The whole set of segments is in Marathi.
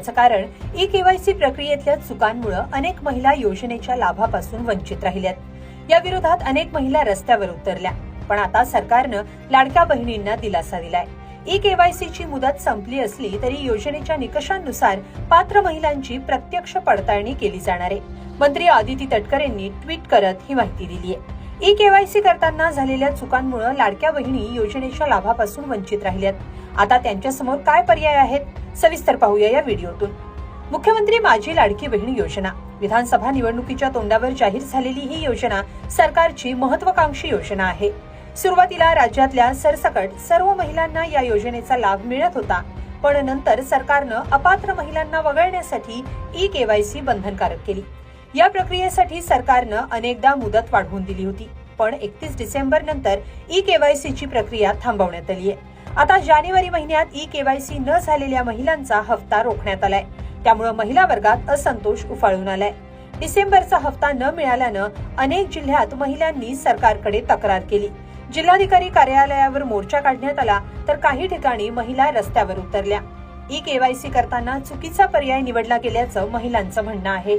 याचं कारण ई-केवायसी प्रक्रियेतल्या चुकांमुळे अनेक महिला योजनेच्या लाभापासून वंचित राहिल्यात। या विरोधात अनेक महिला रस्त्यावर उतरल्या, पण आता सरकारनं लाडक्या बहिणींना दिलासा दिलाय। ई-केवायसीची मुदत संपली असली तरी योजनेच्या निकषांनुसार पात्र महिलांची प्रत्यक्ष पडताळणी केली जाणार आहे। मंत्री अदिती तटकरेंनी ट्विट करत ही माहिती दिली आहे। ई-केवायसी करताना झालेल्या चुकांमुळे लाडक्या बहिणी योजनेच्या लाभापासून वंचित राहिल्यात। आता त्यांच्यासमोर काय पर्याय आहेत, सविस्तर पाहूया या व्हिडिओतून। मुख्यमंत्री माझी लाडकी बहीण योजना विधानसभा निवडणुकीच्या तोंडावर जाहीर झालेली ही योजना सरकारची महत्वाकांक्षी योजना आहे। सुरुवातीला राज्यातल्या सरसकट सर्व महिलांना या योजनेचा लाभ मिळत होता, पण नंतर सरकारनं अपात्र महिलांना वगळण्यासाठी ई-केवायसी बंधनकारक केली। या प्रक्रियेसाठी सरकारनं अनेकदा मुदत वाढवून दिली होती, पण 31 डिसेंबर नंतर ई-केवायसीची प्रक्रिया थांबवण्यात आली आहे। आता जानेवारी महिन्यात ई-केवायसी न झालेल्या महिलांचा हप्ता रोखण्यात आलाय, त्यामुळे महिला वर्गात असंतोष उफाळून आलाय। डिसेंबरचा हप्ता न मिळाल्यानं अनेक जिल्ह्यात महिलांनी सरकारकडे तक्रार केली। जिल्हाधिकारी कार्यालयावर मोर्चा काढण्यात आला, तर काही ठिकाणी महिला रस्त्यावर उतरल्या। ई-केवायसी करताना चुकीचा पर्याय निवडला गेल्याचं महिलांचं म्हणणं आहे।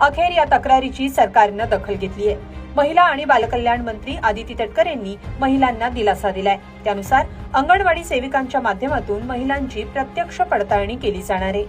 अखेर या तक्रारीची सरकारनं दखल घेतली आहे। महिला आणि बालकल्याण मंत्री अदिती तटकरेंनी महिलांना दिलासा दिलाय। त्यानुसार अंगणवाडी सेविकांच्या माध्यमातून महिलांची प्रत्यक्ष पडताळणी केली जाणार आहे।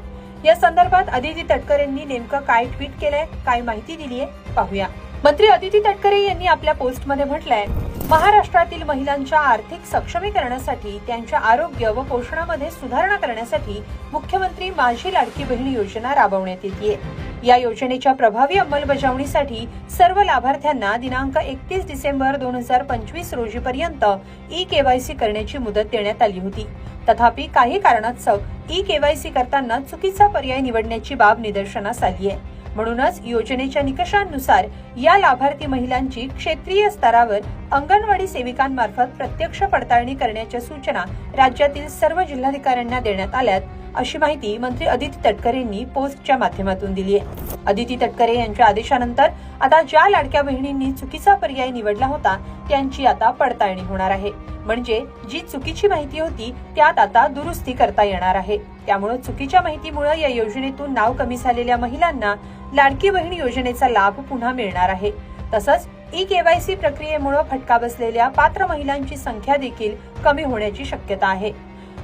या संदर्भात अदिती तटकरेंनी नेमकं काय ट्विट केलंय, काय माहिती दिली आहे, पाहूया। मंत्री अदिती तटकरे यांनी आपल्या पोस्टमध्ये म्हटलंय, महाराष्ट्रातील महिलांच्या आर्थिक सक्षमीकरणासाठी, त्यांच्या आरोग्य व पोषणामध्ये सुधारणा करण्यासाठी मुख्यमंत्री माझी लाडकी बहीण योजना राबवण्यात येते। या योजनेच्या प्रभावी अंमलबजावणीसाठी सर्व लाभार्थ्यांना दिनांक 31 डिसेंबर 2025 रोजीपर्यंत ई-केवायसी करण्याची मुदत देण्यात आली होती। तथापि काही कारणास्तव ई-केवायसी करताना चुकीचा पर्याय निवडण्याची बाब निदर्शनास आली आहे। म्हणूनच योजनेच्या निकषांनुसार या लाभार्थी महिलांची क्षेत्रीय स्तरावर अंगणवाडी सेविकांमार्फत प्रत्यक्ष पडताळणी करण्याच्या सूचना राज्यातील सर्व जिल्हाधिकाऱ्यांना देण्यात आल्यात, अशी माहिती मंत्री अदिती तटकरेंनी पोस्टच्या माध्यमातून दिली आहे। अदिती तटकरे यांच्या आदेशानंतर आता ज्या लाडक्या बहिणींनी चुकीचा पर्याय निवडला होता त्यांची आता पडताळणी होणार आहे। म्हणजे जी चुकीची माहिती होती त्यात आता दुरुस्ती करता येणार आहे। त्यामुळे चुकीच्या माहितीमुळे या योजनेतून नाव कमी झालेल्या महिलांना लाडकी बहीण योजनेचा लाभ पुन्हा मिळणार आहे। तसंच ई-केवायसी प्रक्रियेमुळे फटका बसलेल्या पात्र महिलांची संख्या देखील कमी होण्याची शक्यता आहे।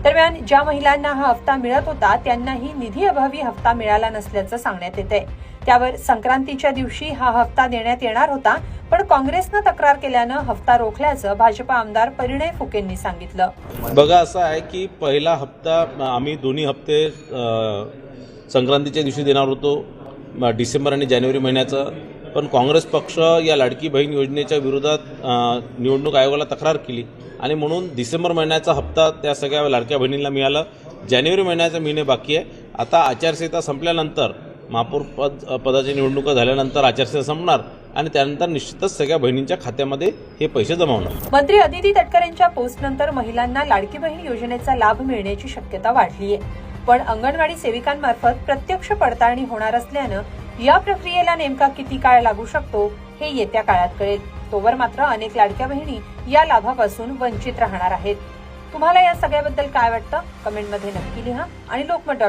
दरम्यान ज्या महिलांना हा हप्ता मिळत होता त्यांनाही निधी अभावी हप्ता मिळाला नसल्याचं सांगण्यात येत आहे। त्यावर संक्रांतीच्या दिवशी हा हप्ता देण्यात येणार होता, पण काँग्रेसनं तक्रार केल्यानं हप्ता रोखल्याचं भाजपा आमदार परिणय फुकेंनी सांगितलं। बघा, असं आहे की पहिला हप्ता आम्ही दोन्ही हप्ते संक्रांतीच्या दिवशी देणार होतो, डिसेंबर आणि जानेवारी महिन्याचं, पण काँग्रेस पक्ष या लाडकी बहीण योजनेच्या विरोधात निवडणूक आयोगाला तक्रार केली आणि म्हणून डिसेंबर महिन्याचा हप्ता त्या सगळ्या लाडक्या बहिणींना मिळाला। जानेवारी महिन्याचे महिने बाकी आहे। आता आचारसंहिता संपल्यानंतर, महापौर पदाची निवडणुका झाल्यानंतर आचारसंहिता संपणार आणि त्यानंतर निश्चितच सगळ्या बहिणींच्या खात्यामध्ये हे पैसे जमा होणार। मंत्री अदिती तटकरेंच्या पोस्टनंतर महिलांना लाडकी बहीण योजनेचा लाभ मिळण्याची शक्यता वाढली आहे, पण अंगणवाडी सेविकांमार्फत प्रत्यक्ष पडताळणी होणार असल्यानं या प्रक्रियेला नेमका किती काळ लागू शकतो हे येत्या काळात कळेल। तोवर मात्र अनेक लाडक्या बहिणी या लाभापासून वंचित राहणार आहेत। तुम्हाला या सगळ्याबद्दल काय वाटतं, कमेंटमध्ये नक्की लिहा आणि लोकमत